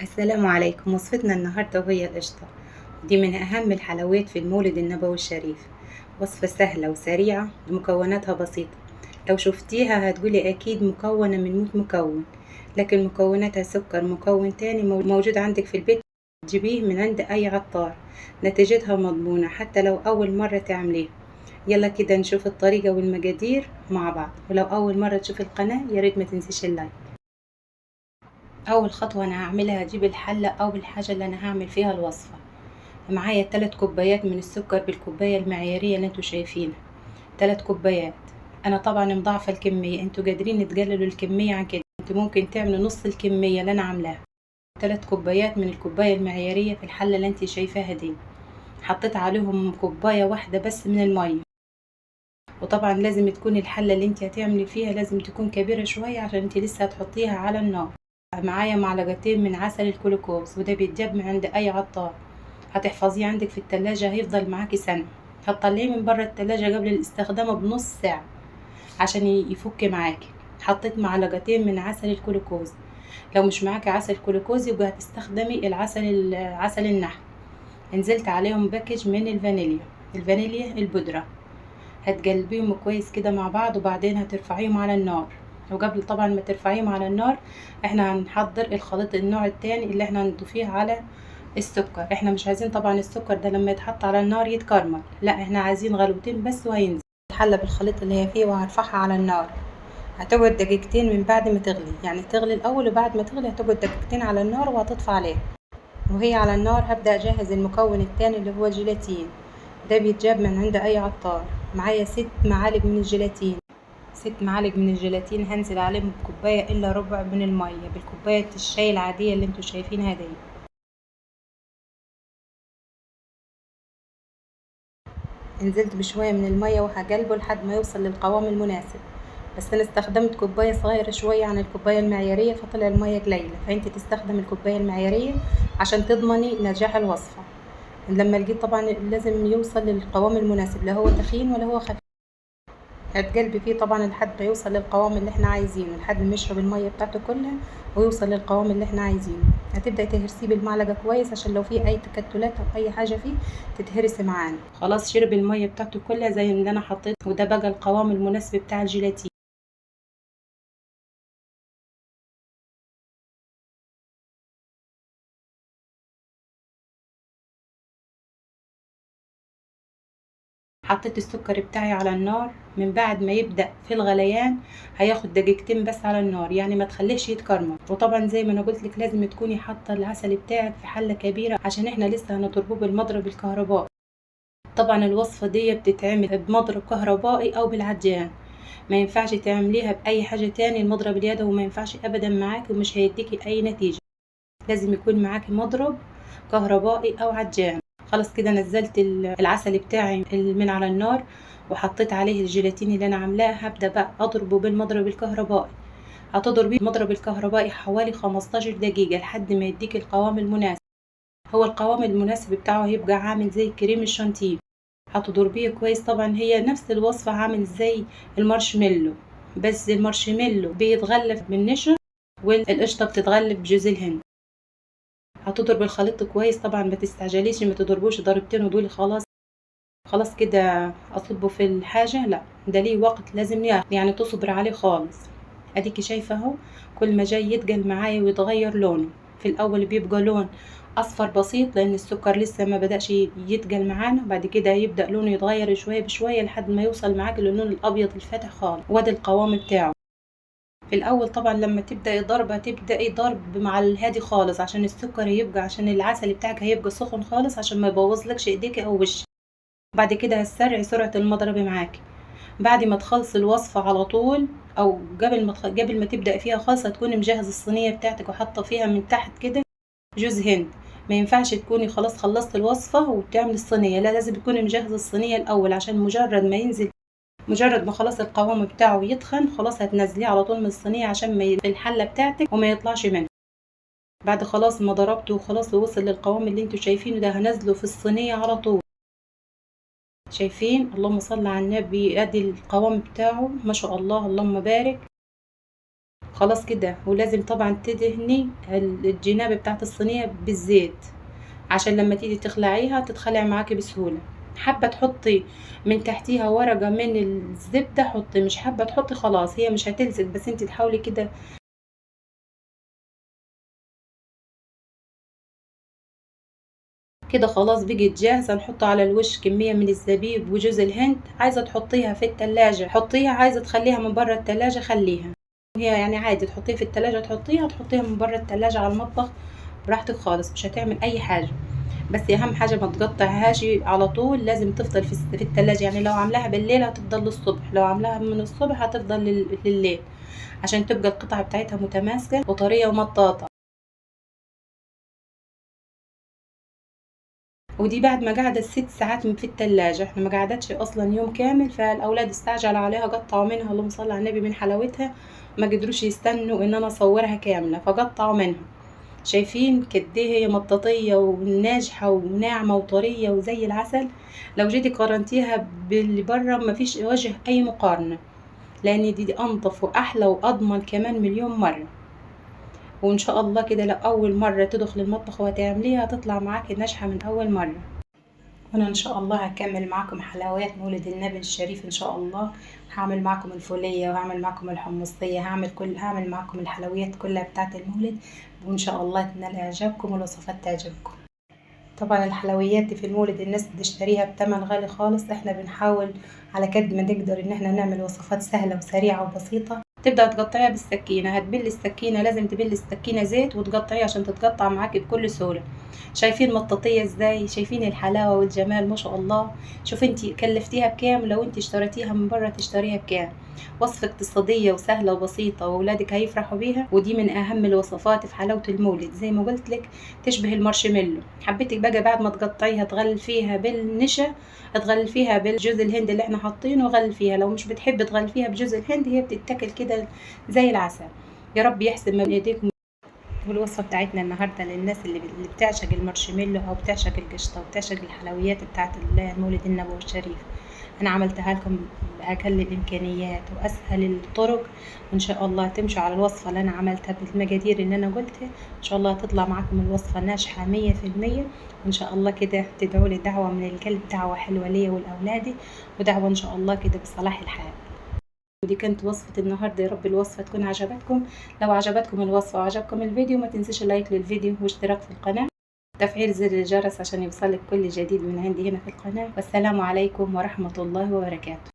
السلام عليكم. وصفتنا النهاردة وهي القشطة. دي من أهم الحلويات في المولد النبوي الشريف. وصفة سهلة وسريعة ومكوناتها بسيطة. لو شفتيها هتقولي أكيد مكونة من 100 مكون، لكن مكوناتها سكر مكون تاني موجود عندك في البيت، تجيبيه من عند أي عطار. نتيجتها مضمونة حتى لو أول مرة تعمليها. يلا كده نشوف الطريقة والمقادير مع بعض، ولو أول مرة تشوف القناة ياريت ما تنسيش اللايك. اول خطوه انا هعملها هجيب الحله او الحاجه اللي انا هعمل فيها الوصفه. معايا 3 كوبايات من السكر بالكوبايه المعياريه اللي انتوا شايفينها، 3 كوبايات. انا طبعا مضاعفه الكميه، انتوا قادرين تقللوا الكميه عن كده، انتوا ممكن تعملوا نص الكميه اللي انا عاملاها. 3 كوبايات من الكوبايه المعياريه في الحله اللي انت شايفاها دي. حطيت عليهم كوبايه واحده بس من الميه. وطبعا لازم تكون الحله اللي انت هتعملي فيها لازم تكون كبيره شويه عشان انت لسه هتحطيها على النار. معايا معلقتين من عسل الكلوكوز، وده بيتجاب من عند اي عطار. هتحفظيه عندك في التلاجة، هيفضل معاكي سنة. هتطلعيه من بره التلاجة قبل الاستخدام بنص ساعة عشان يفك معاكي. حطيت معلقتين من عسل الكلوكوز. لو مش معاكي عسل كلوكوز يبقى هتستخدمي عسل النحل. نزلت عليهم باكج من الفانيليا البودرة. هتقلبيهم كويس كده مع بعض، وبعدين هترفعيهم على النار. وقبل طبعا ما ترفعيهم على النار، احنا هنحضر الخليط النوع التاني اللي احنا هنضيفيه على السكر. احنا مش عايزين طبعا السكر ده لما يتحط على النار يتكرمل، لا احنا عايزين غلوتين بس وهينزل. الحله بالخليط اللي هي فيه وهرفعها على النار. هتقعد دقيقتين من بعد ما تغلي، يعني تغلي الاول وبعد ما تغلي هتقعد دقيقتين على النار وهتطفى عليها. وهي على النار هبدأ أجهز المكون التاني اللي هو الجيلاتين. ده بيتجاب من عند أي عطار. معايا 6 معالق من الجيلاتين. 6 معالق من الجيلاتين هنزل عليهم بكوباية إلا ربع من المية، بالكوباية الشاي العادية اللي انتوا شايفينها دي. نزلت بشوية من المية وهقلبه لحد ما يوصل للقوام المناسب. بس أنا استخدمت كوباية صغيرة شوية عن الكوباية المعيارية، فطلع المية قليلة، فانت تستخدم الكوباية المعيارية عشان تضمني نجاح الوصفة. لما لقيت طبعا لازم يوصل للقوام المناسب، لا هو تخين ولا هو خفيف. هتقلبي فيه طبعا لحد ما يوصل للقوام اللي احنا عايزينه، لحد ما يشرب المية بتاعته كلها ويوصل للقوام اللي احنا عايزينه. هتبدأي تهرسيه بالمعلقة كويس عشان لو في اي تكتلات او اي حاجة فيه تتهرس معانا. خلاص شرب المية بتاعته كلها زي اللي انا حطيت، وده بقى القوام المناسب بتاع الجيلاتين. حطيت السكر بتاعي على النار من بعد ما يبدأ في الغليان. هياخد دقيقتين بس على النار، يعني ما تخليش يتكرمل. وطبعا زي ما انا قلت لك لازم تكوني حاطه العسل بتاعك في حله كبيره عشان احنا لسه هنضربه بالمضرب الكهربائي. طبعا الوصفه دي بتتعمل بمضرب كهربائي او بالعجان. ما ينفعش تعمليها باي حاجه تاني، المضرب اليدوي ما ينفعش ابدا معاكي ومش هيديكي اي نتيجه. لازم يكون معاكي مضرب كهربائي او عجان. خلاص كده نزلت العسل بتاعي من على النار، وحطيت عليه الجيلاتين اللي انا عاملاه. هبدأ بقى اضربه بالمضرب الكهربائي. هتضربيه بالمضرب الكهربائي حوالي 15 دقيقة لحد ما يديك القوام المناسب. هو القوام المناسب بتاعه هيبقى عامل زي كريم الشانتيه. هتضربيه كويس. طبعا هي نفس الوصفة عامل زي المارشميلو، بس المارشميلو بيتغلف بالنشا والقشطة بتتغلف بجوز الهند. هتضرب الخليط كويس. طبعا ما تستعجليش، ما تضربوش ضربتين ودول خلاص. خلاص كده اصبه في الحاجة، لا ده ليه وقت لازم ياخد، يعني تصبر عليه خالص. اديكي شايفة اهو، كل ما جاي يتقل معايا ويتغير لونه. في الاول بيبقى لون اصفر بسيط لان السكر لسه ما بدأش يتقل معانا، بعد كده يبدأ لونه يتغير شوية بشوية لحد ما يوصل معاك للون الابيض الفاتح خالص، وده القوام بتاعه. في الاول طبعا لما تبداي ضرب هتبداي ضرب مع الهادي خالص عشان السكر يبقى، عشان العسل بتاعك هيبقى سخن خالص عشان ما يبوظلكش ايديك او وشك. بعد كده هتسرعي سرعه المضرب معاكي. بعد ما تخلص الوصفه على طول، او قبل ما تبدا فيها خالص، هتكوني مجهز الصينيه بتاعتك وحاطه فيها من تحت كده جوز هند. ما ينفعش تكوني خلاص خلصت الوصفه وبتعمل الصينيه، لا لازم تكوني مجهزه الصينيه الاول عشان مجرد ما خلاص القوام بتاعه يتخن خلاص هتنزليه على طول من الصينية عشان ما في الحلة بتاعتك وما يطلعش منها. بعد خلاص ما ضربته وخلاص ووصل للقوام اللي انتوا شايفينه ده، هنزله في الصينية على طول. شايفين؟ اللهم صل على النبي، ادي القوام بتاعه ما شاء الله اللهم بارك. خلاص كده. ولازم طبعا تدهني الجناب بتاعت الصينية بالزيت عشان لما تيجي تخلعيها تتخلع معاكي بسهولة. حابة تحطي من تحتيها ورقة من الزبدة حطي، مش حابة تحطي خلاص هي مش هتلزق، بس انت تحاولي كده. كده خلاص بقت جاهزة. نحط على الوش كمية من الزبيب وجوز الهند. عايزة تحطيها في التلاجة حطيها، عايزة تخليها من برا التلاجة خليها. هي يعني عادي تحطيها في التلاجة تحطيها من برا التلاجة على المطبخ براحتك خالص، مش هتعمل اي حاجة. بس اهم حاجة ما تقطعهاش على طول، لازم تفضل في التلاجة. يعني لو عاملاها بالليل هتفضل للصبح، لو عاملاها من الصبح هتفضل لليل، عشان تبقى القطعة بتاعتها متماسكة وطرية ومطاطة. ودي بعد ما قعدت 6 ساعات في التلاجة، احنا ما قعدتش اصلا يوم كامل، فالاولاد استعجلوا عليها قطعوا منها، اللهم صل على النبي، من حلاوتها ما قدروش يستنوا ان انا اصورها كاملة فقطعوا منها. شايفين قد ايه هي مطاطية وناجحة وناعمة وطرية وزي العسل. لو جيتي قارنتيها باللي بره مفيش وجه اي مقارنة، لان دي انضف واحلى واضمن كمان مليون مرة. وان شاء الله كده لو اول مرة تدخل المطبخ وتعمليها تطلع معاكي ناجحة من اول مرة. وانا ان شاء الله هكمل معاكم حلويات مولد النبي الشريف ان شاء الله. هعمل معاكم الفولية وهعمل معاكم الحمصية، هعمل معاكم الحلويات كلها بتاعة المولد، وان شاء الله تنال اعجابكم والوصفات تعجبكم. طبعا الحلويات دي في المولد الناس بتشتريها بتمن غالي خالص، احنا بنحاول على قد ما نقدر ان احنا نعمل وصفات سهلة وسريعة وبسيطة. تبدأ تقطعيها بالسكينة، هتبل السكينة، لازم تبل السكينة زيت وتقطعيها عشان تتقطع معاكي بكل سهولة. شايفين مطاطية ازاي؟ شايفين الحلاوة والجمال ما شاء الله. شوف انتي كلفتيها بكام، لو انتي اشتريتيها من بره تشتريها بكام. وصفة اقتصادية وسهلة وبسيطة واولادك هيفرحوا بيها، ودي من اهم الوصفات في حلاوة المولد زي ما قلت لك. تشبه المارشميلو. حبيتك بقى بعد ما تقطعيها تغلفيها بالنشا، تغلفيها بالجوز الهند اللي احنا حاطينه، وغلفيها. لو مش بتحب تغلفيها بجوز الهند هي بتتاكل كده زي العسل. يا رب يحسن من ايديكم. والوصفة بتاعتنا النهاردة للناس اللي بتعشق المارشميلو أو بتعشق القشطة وبتعشق الحلويات بتاعت المولد النبوي الشريف. أنا عملتها لكم بأقل الإمكانيات وأسهل الطرق، وإن شاء الله تمشوا على الوصفة اللي أنا عملتها بالمقادير اللي أنا قلتها. إن شاء الله تطلع معكم الوصفة ناجحة 100%. وإن شاء الله كده تدعوا لي دعوة من القلب، دعوة حلوة ليا ولأولادي، ودعوة إن شاء الله كده بصلاح الحال. ودي كانت وصفة النهاردة، يا رب الوصفة تكون عجبتكم. لو عجبتكم الوصفة وعجبكم الفيديو ما تنسيش اللايك للفيديو واشتراك في القناة وتفعيل زر الجرس عشان يوصلك كل جديد من عندي هنا في القناة. والسلام عليكم ورحمة الله وبركاته.